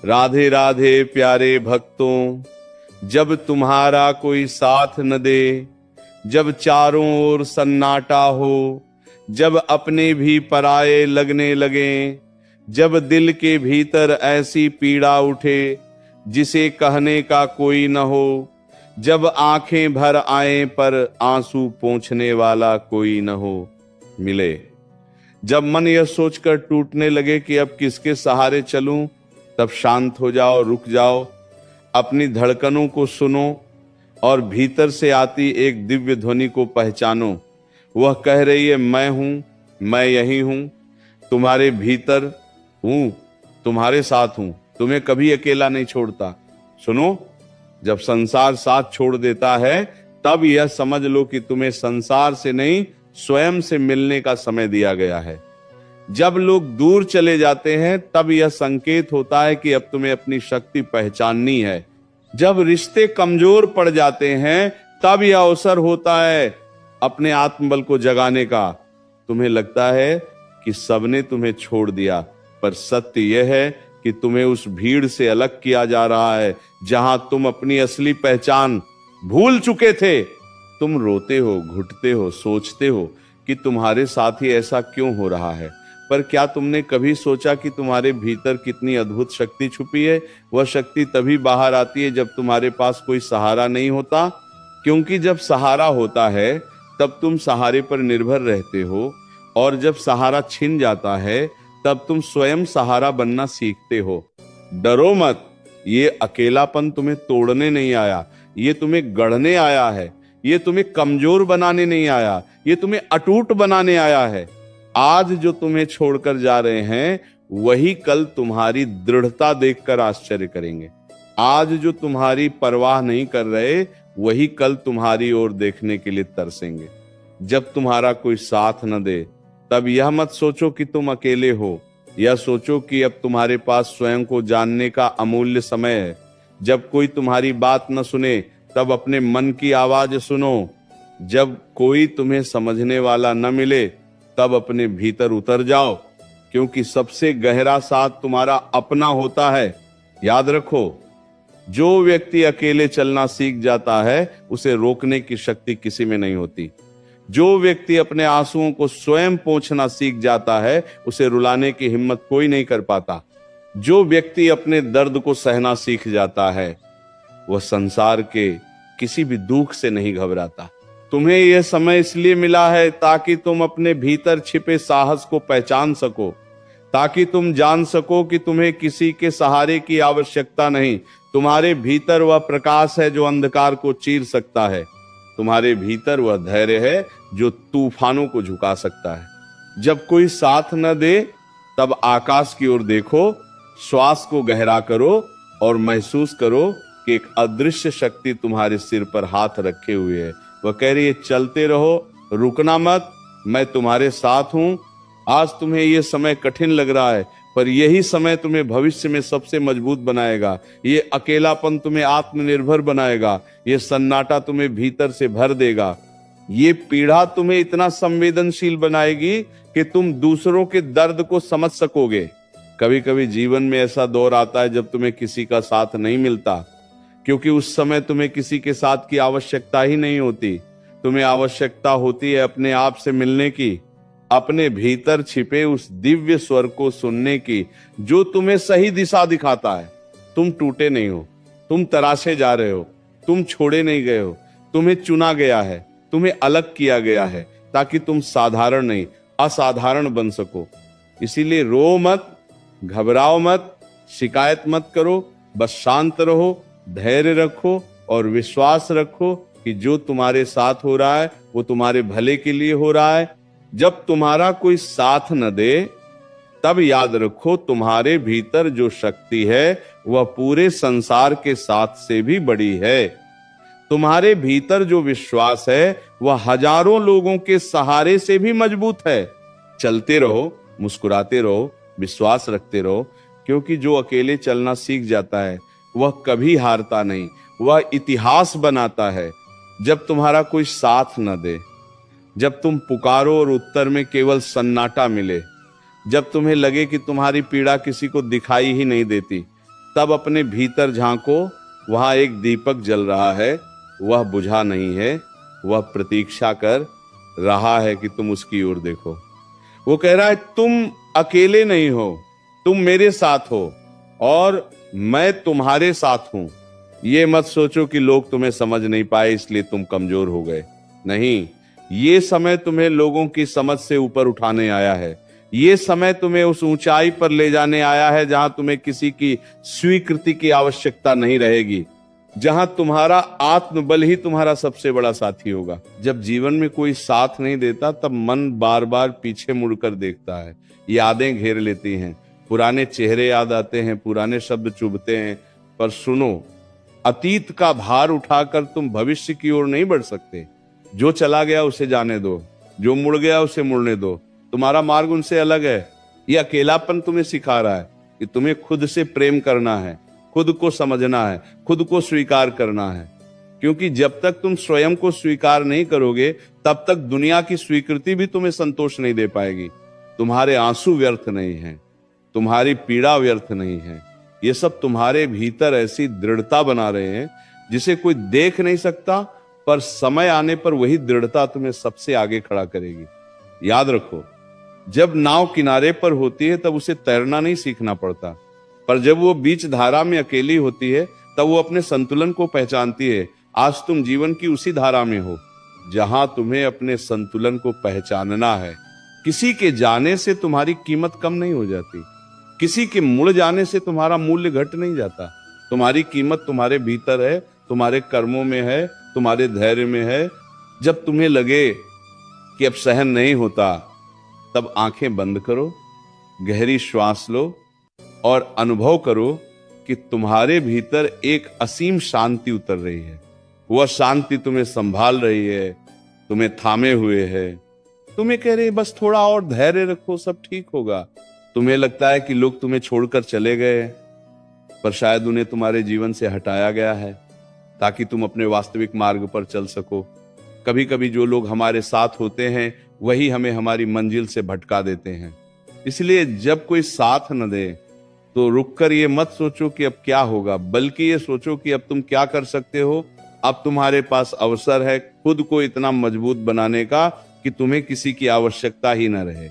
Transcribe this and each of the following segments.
राधे राधे प्यारे भक्तों, जब तुम्हारा कोई साथ न दे, जब चारों ओर सन्नाटा हो, जब अपने भी पराये लगने लगे, जब दिल के भीतर ऐसी पीड़ा उठे जिसे कहने का कोई न हो, जब आंखें भर आए पर आंसू पोंछने वाला कोई न हो मिले, जब मन यह सोचकर टूटने लगे कि अब किसके सहारे चलूं, तब शांत हो जाओ, रुक जाओ, अपनी धड़कनों को सुनो और भीतर से आती एक दिव्य ध्वनि को पहचानो। वह कह रही है, मैं हूं, मैं यही हूं, तुम्हारे भीतर हूं, तुम्हारे साथ हूं, तुम्हें कभी अकेला नहीं छोड़ता। सुनो, जब संसार साथ छोड़ देता है तब यह समझ लो कि तुम्हें संसार से नहीं, स्वयं से मिलने का समय दिया गया है। जब लोग दूर चले जाते हैं तब यह संकेत होता है कि अब तुम्हें अपनी शक्ति पहचाननी है। जब रिश्ते कमजोर पड़ जाते हैं तब यह अवसर होता है अपने आत्मबल को जगाने का। तुम्हें लगता है कि सबने तुम्हें छोड़ दिया, पर सत्य यह है कि तुम्हें उस भीड़ से अलग किया जा रहा है जहां तुम अपनी असली पहचान भूल चुके थे। तुम रोते हो, घुटते हो, सोचते हो कि तुम्हारे साथ ही ऐसा क्यों हो रहा है, पर क्या तुमने कभी सोचा कि तुम्हारे भीतर कितनी अद्भुत शक्ति छुपी है? वह शक्ति तभी बाहर आती है जब तुम्हारे पास कोई सहारा नहीं होता, क्योंकि जब सहारा होता है तब तुम सहारे पर निर्भर रहते हो, और जब सहारा छिन जाता है तब तुम स्वयं सहारा बनना सीखते हो। डरो मत, ये अकेलापन तुम्हें तोड़ने नहीं आया, ये तुम्हें गढ़ने आया है। ये तुम्हें कमजोर बनाने नहीं आया, ये तुम्हें अटूट बनाने आया है। आज जो तुम्हें छोड़कर जा रहे हैं वही कल तुम्हारी दृढ़ता देखकर आश्चर्य करेंगे। आज जो तुम्हारी परवाह नहीं कर रहे वही कल तुम्हारी ओर देखने के लिए तरसेंगे। जब तुम्हारा कोई साथ न दे तब यह मत सोचो कि तुम अकेले हो, यह सोचो कि अब तुम्हारे पास स्वयं को जानने का अमूल्य समय है। जब कोई तुम्हारी बात न सुने तब अपने मन की आवाज सुनो। जब कोई तुम्हें समझने वाला न मिले तब अपने भीतर उतर जाओ, क्योंकि सबसे गहरा साथ तुम्हारा अपना होता है। याद रखो, जो व्यक्ति अकेले चलना सीख जाता है उसे रोकने की शक्ति किसी में नहीं होती। जो व्यक्ति अपने आंसुओं को स्वयं पोंछना सीख जाता है उसे रुलाने की हिम्मत कोई नहीं कर पाता। जो व्यक्ति अपने दर्द को सहना सीख जाता है वह संसार के किसी भी दुख से नहीं घबराता। तुम्हें यह समय इसलिए मिला है ताकि तुम अपने भीतर छिपे साहस को पहचान सको, ताकि तुम जान सको कि तुम्हें किसी के सहारे की आवश्यकता नहीं। तुम्हारे भीतर वह प्रकाश है जो अंधकार को चीर सकता है। तुम्हारे भीतर वह धैर्य है जो तूफानों को झुका सकता है। जब कोई साथ न दे तब आकाश की ओर देखो, श्वास को गहरा करो और महसूस करो कि एक अदृश्य शक्ति तुम्हारे सिर पर हाथ रखे हुए है। वह कह रही है, चलते रहो, रुकना मत, मैं तुम्हारे साथ हूं। आज तुम्हें यह समय कठिन लग रहा है, पर यही समय तुम्हें भविष्य में सबसे मजबूत बनाएगा। ये अकेलापन तुम्हें आत्मनिर्भर बनाएगा, ये सन्नाटा तुम्हें भीतर से भर देगा, ये पीड़ा तुम्हें इतना संवेदनशील बनाएगी कि तुम दूसरों के दर्द को समझ सकोगे। कभी कभी जीवन में ऐसा दौर आता है जब तुम्हें किसी का साथ नहीं मिलता, क्योंकि उस समय तुम्हें किसी के साथ की आवश्यकता ही नहीं होती। तुम्हें आवश्यकता होती है अपने आप से मिलने की, अपने भीतर छिपे उस दिव्य स्वर को सुनने की जो तुम्हें सही दिशा दिखाता है। तुम टूटे नहीं हो, तुम तराशे जा रहे हो, तुम छोड़े नहीं गए हो, तुम्हें चुना गया है, तुम्हें अलग किया गया है ताकि तुम साधारण नहीं असाधारण बन सको। इसीलिए रो मत, घबराओ मत, शिकायत मत करो, बस शांत रहो, धैर्य रखो और विश्वास रखो कि जो तुम्हारे साथ हो रहा है वो तुम्हारे भले के लिए हो रहा है। जब तुम्हारा कोई साथ न दे तब याद रखो तुम्हारे भीतर जो शक्ति है वह पूरे संसार के साथ से भी बड़ी है। तुम्हारे भीतर जो विश्वास है वह हजारों लोगों के सहारे से भी मजबूत है। चलते रहो, मुस्कुराते रहो, विश्वास रखते रहो, क्योंकि जो अकेले चलना सीख जाता है वह कभी हारता नहीं, वह इतिहास बनाता है। जब तुम्हारा कोई साथ न दे, जब तुम पुकारो और उत्तर में केवल सन्नाटा मिले, जब तुम्हें लगे कि तुम्हारी पीड़ा किसी को दिखाई ही नहीं देती, तब अपने भीतर झांको, वहां एक दीपक जल रहा है, वह बुझा नहीं है, वह प्रतीक्षा कर रहा है कि तुम उसकी ओर देखो। वो कह रहा है तुम अकेले नहीं हो, तुम मेरे साथ हो और मैं तुम्हारे साथ हूं। ये मत सोचो कि लोग तुम्हें समझ नहीं पाए इसलिए तुम कमजोर हो गए। नहीं, ये समय तुम्हें लोगों की समझ से ऊपर उठाने आया है। ये समय तुम्हें उस ऊंचाई पर ले जाने आया है जहां तुम्हें किसी की स्वीकृति की आवश्यकता नहीं रहेगी, जहां तुम्हारा आत्मबल ही तुम्हारा सबसे बड़ा साथी होगा। जब जीवन में कोई साथ नहीं देता तब मन बार बार पीछे मुड़कर देखता है, यादें घेर लेती हैं, पुराने चेहरे याद आते हैं, पुराने शब्द चुभते हैं। पर सुनो, अतीत का भार उठाकर तुम भविष्य की ओर नहीं बढ़ सकते। जो चला गया उसे जाने दो, जो मुड़ गया उसे मुड़ने दो। तुम्हारा मार्ग उनसे अलग है। ये अकेलापन तुम्हें सिखा रहा है कि तुम्हें खुद से प्रेम करना है, खुद को समझना है, खुद को स्वीकार करना है। क्योंकि जब तक तुम स्वयं को स्वीकार नहीं करोगे तब तक दुनिया की स्वीकृति भी तुम्हें संतोष नहीं दे पाएगी। तुम्हारे आंसू व्यर्थ नहीं हैं, तुम्हारी पीड़ा व्यर्थ नहीं है। ये सब तुम्हारे भीतर ऐसी दृढ़ता बना रहे हैं जिसे कोई देख नहीं सकता, पर समय आने पर वही दृढ़ता तुम्हें सबसे आगे खड़ा करेगी। याद रखो, जब नाव किनारे पर होती है तब उसे तैरना नहीं सीखना पड़ता, पर जब वो बीच धारा में अकेली होती है तब वो अपने संतुलन को पहचानती है। आज तुम जीवन की उसी धारा में हो जहां तुम्हें अपने संतुलन को पहचानना है। किसी के जाने से तुम्हारी कीमत कम नहीं हो जाती, किसी के मुड़ जाने से तुम्हारा मूल्य घट नहीं जाता। तुम्हारी कीमत तुम्हारे भीतर है, तुम्हारे कर्मों में है, तुम्हारे धैर्य में है। जब तुम्हें लगे कि अब सहन नहीं होता तब आंखें बंद करो, गहरी श्वास लो और अनुभव करो कि तुम्हारे भीतर एक असीम शांति उतर रही है। वह शांति तुम्हें संभाल रही है, तुम्हें थामे हुए है। तुम्हें कह रही है बस थोड़ा और धैर्य रखो, सब ठीक होगा। तुम्हें लगता है कि लोग तुम्हें छोड़कर चले गए, पर शायद उन्हें तुम्हारे जीवन से हटाया गया है ताकि तुम अपने वास्तविक मार्ग पर चल सको। कभी कभी जो लोग हमारे साथ होते हैं वही हमें हमारी मंजिल से भटका देते हैं। इसलिए जब कोई साथ न दे तो रुककर ये मत सोचो कि अब क्या होगा, बल्कि ये सोचो कि अब तुम क्या कर सकते हो। अब तुम्हारे पास अवसर है खुद को इतना मजबूत बनाने का कि तुम्हें किसी की आवश्यकता ही न रहे।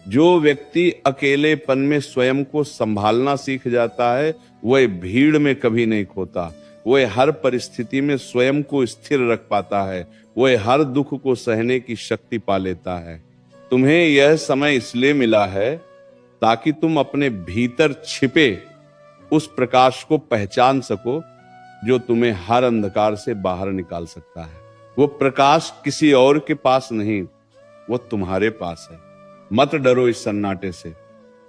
जो व्यक्ति अकेलेपन में स्वयं को संभालना सीख जाता है वह भीड़ में कभी नहीं खोता। वह हर परिस्थिति में स्वयं को स्थिर रख पाता है, वह हर दुख को सहने की शक्ति पा लेता है। तुम्हें यह समय इसलिए मिला है ताकि तुम अपने भीतर छिपे उस प्रकाश को पहचान सको जो तुम्हें हर अंधकार से बाहर निकाल सकता है। वो प्रकाश किसी और के पास नहीं, वो तुम्हारे पास है। मत डरो इस सन्नाटे से।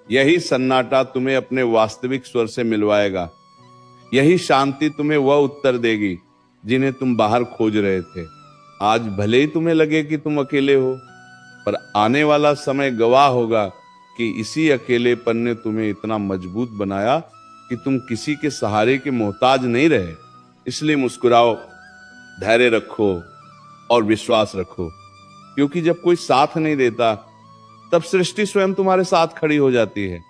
यही सन्नाटा तुम्हें अपने वास्तविक स्वर से मिलवाएगा। यही शांति तुम्हें वह उत्तर देगी जिन्हें तुम बाहर खोज रहे थे। आज भले ही तुम्हें लगे कि तुम अकेले हो, पर आने वाला समय गवाह होगा कि इसी अकेलेपन ने तुम्हें इतना मजबूत बनाया कि तुम किसी के सहारे के मोहताज नहीं रहे। इसलिए मुस्कुराओ, धैर्य रखो और विश्वास रखो, क्योंकि जब कोई साथ नहीं देता तब सृष्टि स्वयं तुम्हारे साथ खड़ी हो जाती है।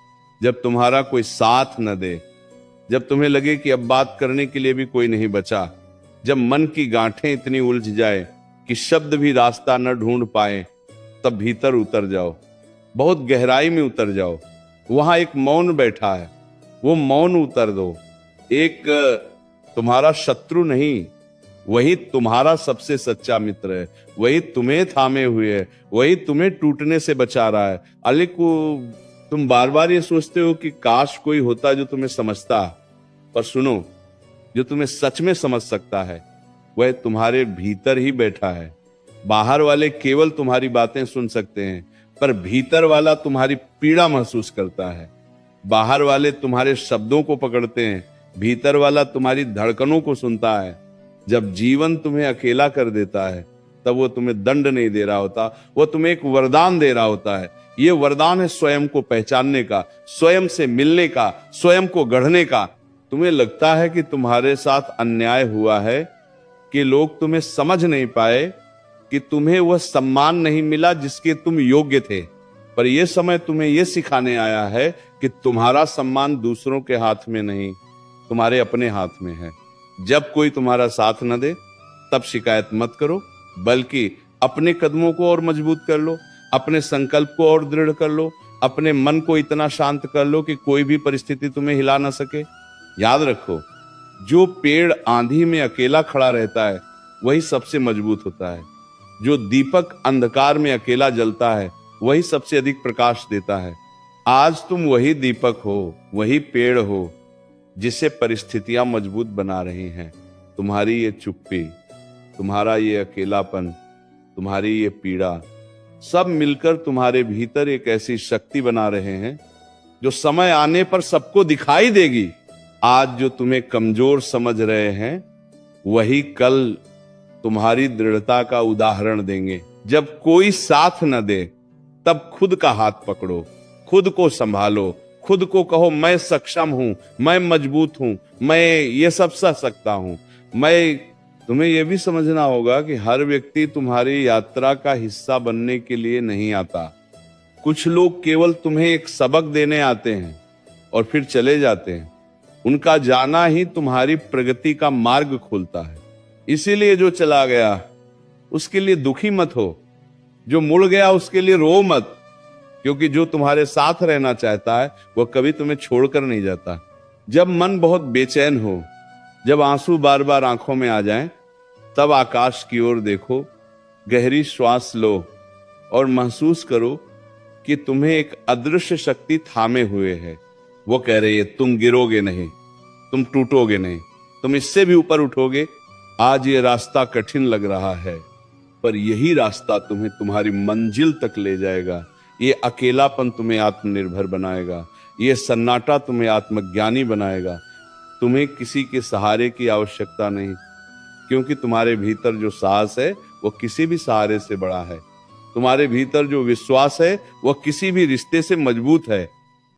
जब तुम्हारा कोई साथ न दे, जब तुम्हें लगे कि अब बात करने के लिए भी कोई नहीं बचा, जब मन की गांठें इतनी उलझ जाए कि शब्द भी रास्ता न ढूंढ पाए, तब भीतर उतर जाओ, बहुत गहराई में उतर जाओ। वहां एक मौन बैठा है, वो मौन उतर दो। एक तुम्हारा शत्रु नहीं, वही तुम्हारा सबसे सच्चा मित्र है। वही तुम्हें थामे हुए है, वही तुम्हें टूटने से बचा रहा है। अलिक तुम बार बार ये सोचते हो कि काश कोई होता जो तुम्हें समझता, पर सुनो, जो तुम्हें सच में समझ सकता है वह तुम्हारे भीतर ही बैठा है। बाहर वाले केवल तुम्हारी बातें सुन सकते हैं, पर भीतर वाला तुम्हारी पीड़ा महसूस करता है। बाहर वाले तुम्हारे शब्दों को पकड़ते हैं, भीतर वाला तुम्हारी धड़कनों को सुनता है। जब जीवन तुम्हें अकेला कर देता है तब वो तुम्हें दंड नहीं दे रहा होता, वो तुम्हें एक वरदान दे रहा होता है। ये वरदान है स्वयं को पहचानने का, स्वयं से मिलने का, स्वयं को गढ़ने का। तुम्हें लगता है कि तुम्हारे साथ अन्याय हुआ है, कि लोग तुम्हें समझ नहीं पाए, कि तुम्हें वह सम्मान नहीं मिला जिसके तुम योग्य थे, पर यह समय तुम्हें यह सिखाने आया है कि तुम्हारा सम्मान दूसरों के हाथ में नहीं, तुम्हारे अपने हाथ में है। जब कोई तुम्हारा साथ न दे तब शिकायत मत करो, बल्कि अपने कदमों को और मजबूत कर लो, अपने संकल्प को और दृढ़ कर लो, अपने मन को इतना शांत कर लो कि कोई भी परिस्थिति तुम्हें हिला ना सके। याद रखो, जो पेड़ आंधी में अकेला खड़ा रहता है वही सबसे मजबूत होता है। जो दीपक अंधकार में अकेला जलता है वही सबसे अधिक प्रकाश देता है। आज तुम वही दीपक हो, वही पेड़ हो जिसे परिस्थितियां मजबूत बना रही हैं। तुम्हारी ये चुप्पी, तुम्हारा ये अकेलापन, तुम्हारी ये पीड़ा, सब मिलकर तुम्हारे भीतर एक ऐसी शक्ति बना रहे हैं जो समय आने पर सबको दिखाई देगी। आज जो तुम्हें कमजोर समझ रहे हैं वही कल तुम्हारी दृढ़ता का उदाहरण देंगे। जब कोई साथ न दे तब खुद का हाथ पकड़ो, खुद को संभालो, खुद को कहो मैं सक्षम हूं, मैं मजबूत हूं, मैं ये सब सह सकता हूं। तुम्हें यह भी समझना होगा कि हर व्यक्ति तुम्हारी यात्रा का हिस्सा बनने के लिए नहीं आता। कुछ लोग केवल तुम्हें एक सबक देने आते हैं और फिर चले जाते हैं। उनका जाना ही तुम्हारी प्रगति का मार्ग खोलता है। इसीलिए जो चला गया उसके लिए दुखी मत हो, जो मुड़ गया उसके लिए रो मत, क्योंकि जो तुम्हारे साथ रहना चाहता है वह कभी तुम्हें छोड़कर नहीं जाता। जब मन बहुत बेचैन हो, जब आंसू बार बार आंखों में आ जाएं, तब आकाश की ओर देखो, गहरी श्वास लो और महसूस करो कि तुम्हें एक अदृश्य शक्ति थामे हुए है। वो कह रही है तुम गिरोगे नहीं, तुम टूटोगे नहीं, तुम इससे भी ऊपर उठोगे। आज ये रास्ता कठिन लग रहा है, पर यही रास्ता तुम्हें तुम्हारी मंजिल तक ले जाएगा। ये अकेलापन तुम्हें आत्मनिर्भर बनाएगा, ये सन्नाटा तुम्हें आत्मज्ञानी बनाएगा। तुम्हें किसी के सहारे की आवश्यकता नहीं, क्योंकि तुम्हारे भीतर जो साहस है वो किसी भी सहारे से बड़ा है। तुम्हारे भीतर जो विश्वास है वह किसी भी रिश्ते से मजबूत है।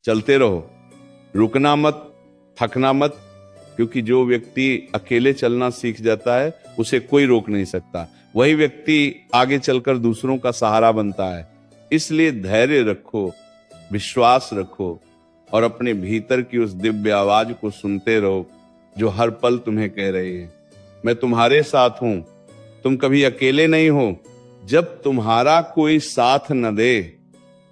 चलते रहो, रुकना मत, थकना मत, क्योंकि जो व्यक्ति अकेले चलना सीख जाता है उसे कोई रोक नहीं सकता। वही व्यक्ति आगे चलकर दूसरों का सहारा बनता है। इसलिए धैर्य रखो, विश्वास रखो और अपने भीतर की उस दिव्य आवाज को सुनते रहो जो हर पल तुम्हें कह रही है मैं तुम्हारे साथ हूं, तुम कभी अकेले नहीं हो। जब तुम्हारा कोई साथ न दे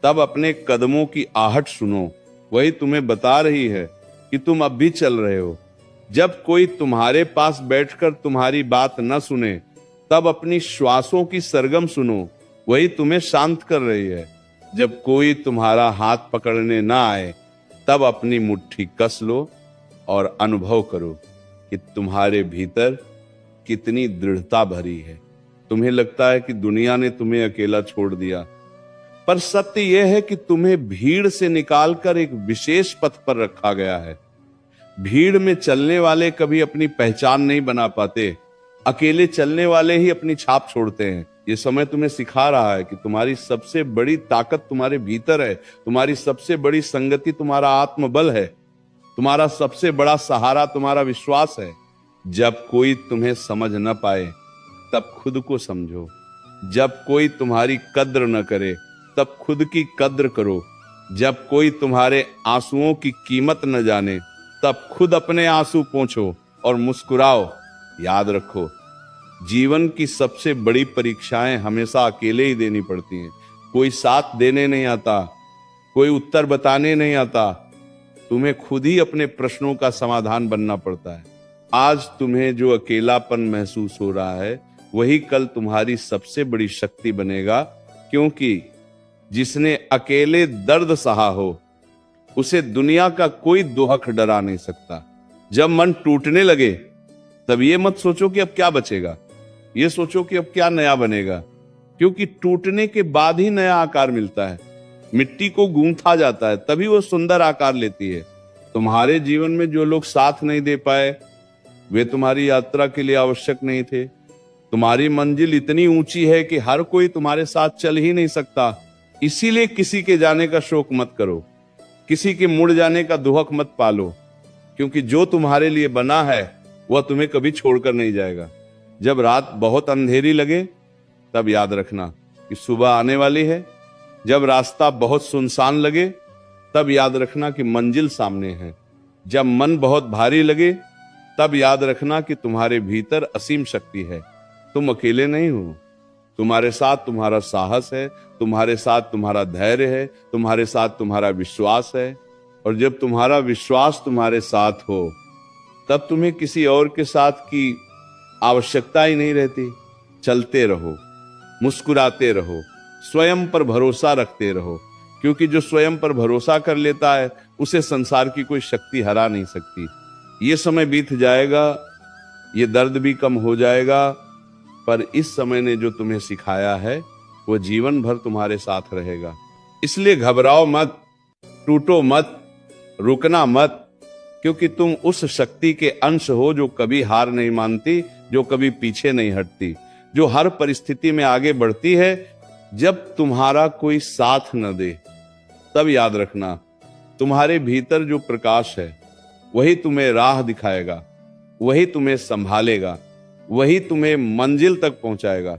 तब अपने कदमों की आहट सुनो, वही तुम्हें बता रही है कि तुम अब भी चल रहे हो। जब कोई तुम्हारे पास बैठकर तुम्हारी बात न सुने तब अपनी श्वासों की सरगम सुनो, वही तुम्हें शांत कर रही है। जब कोई तुम्हारा हाथ पकड़ने ना आए तब अपनी मुट्ठी कस लो और अनुभव करो कि तुम्हारे भीतर कितनी दृढ़ता भरी है। तुम्हें लगता है कि दुनिया ने तुम्हें अकेला छोड़ दिया, पर सत्य यह है कि तुम्हें भीड़ से निकालकर एक विशेष पथ पर रखा गया है। भीड़ में चलने वाले कभी अपनी पहचान नहीं बना पाते, अकेले चलने वाले ही अपनी छाप छोड़ते हैं। ये समय तुम्हें सिखा रहा है कि तुम्हारी सबसे बड़ी ताकत तुम्हारे भीतर है। तुम्हारी सबसे बड़ी संगति तुम्हारा आत्मबल है। तुम्हारा सबसे बड़ा सहारा तुम्हारा विश्वास है। जब कोई तुम्हें समझ न पाए तब खुद को समझो। जब कोई तुम्हारी कद्र न करे तब खुद की कद्र करो। जब कोई तुम्हारे आंसुओं की कीमत न जाने तब खुद अपने आंसू पोंछो और मुस्कुराओ। याद रखो, जीवन की सबसे बड़ी परीक्षाएं हमेशा अकेले ही देनी पड़ती हैं। कोई साथ देने नहीं आता, कोई उत्तर बताने नहीं आता। तुम्हें खुद ही अपने प्रश्नों का समाधान बनना पड़ता है। आज तुम्हें जो अकेलापन महसूस हो रहा है वही कल तुम्हारी सबसे बड़ी शक्ति बनेगा, क्योंकि जिसने अकेले दर्द सहा हो उसे दुनिया का कोई दोहक डरा नहीं सकता। जब मन टूटने लगे तब ये मत सोचो कि अब क्या बचेगा, ये सोचो कि अब क्या नया बनेगा, क्योंकि टूटने के बाद ही नया आकार मिलता है। मिट्टी को गूंथा जाता है तभी वो सुंदर आकार लेती है। तुम्हारे जीवन में जो लोग साथ नहीं दे पाए वे तुम्हारी यात्रा के लिए आवश्यक नहीं थे। तुम्हारी मंजिल इतनी ऊंची है कि हर कोई तुम्हारे साथ चल ही नहीं सकता। इसीलिए किसी के जाने का शोक मत करो, किसी के मुड़ जाने का दुहक मत पालो, क्योंकि जो तुम्हारे लिए बना है वह तुम्हें कभी छोड़कर नहीं जाएगा। जब रात बहुत अंधेरी लगे तब याद रखना कि सुबह आने वाली है। जब रास्ता बहुत सुनसान लगे तब याद रखना कि मंजिल सामने है। जब मन बहुत भारी लगे तब याद रखना कि तुम्हारे भीतर असीम शक्ति है। तुम अकेले नहीं हो, तुम्हारे साथ तुम्हारा साहस है, तुम्हारे साथ तुम्हारा धैर्य है, तुम्हारे साथ तुम्हारा विश्वास है। और जब तुम्हारा विश्वास तुम्हारे साथ हो तब तुम्हें किसी और के साथ की आवश्यकता ही नहीं रहती। चलते रहो, मुस्कुराते रहो, स्वयं पर भरोसा रखते रहो, क्योंकि जो स्वयं पर भरोसा कर लेता है उसे संसार की कोई शक्ति हरा नहीं सकती। ये समय बीत जाएगा, ये दर्द भी कम हो जाएगा, पर इस समय ने जो तुम्हें सिखाया है वो जीवन भर तुम्हारे साथ रहेगा। इसलिए घबराओ मत, टूटो मत, रुकना मत, क्योंकि तुम उस शक्ति के अंश हो जो कभी हार नहीं मानती, जो कभी पीछे नहीं हटती, जो हर परिस्थिति में आगे बढ़ती है। जब तुम्हारा कोई साथ न दे तब याद रखना तुम्हारे भीतर जो प्रकाश है वही तुम्हें राह दिखाएगा, वही तुम्हें संभालेगा, वही तुम्हें मंजिल तक पहुंचाएगा।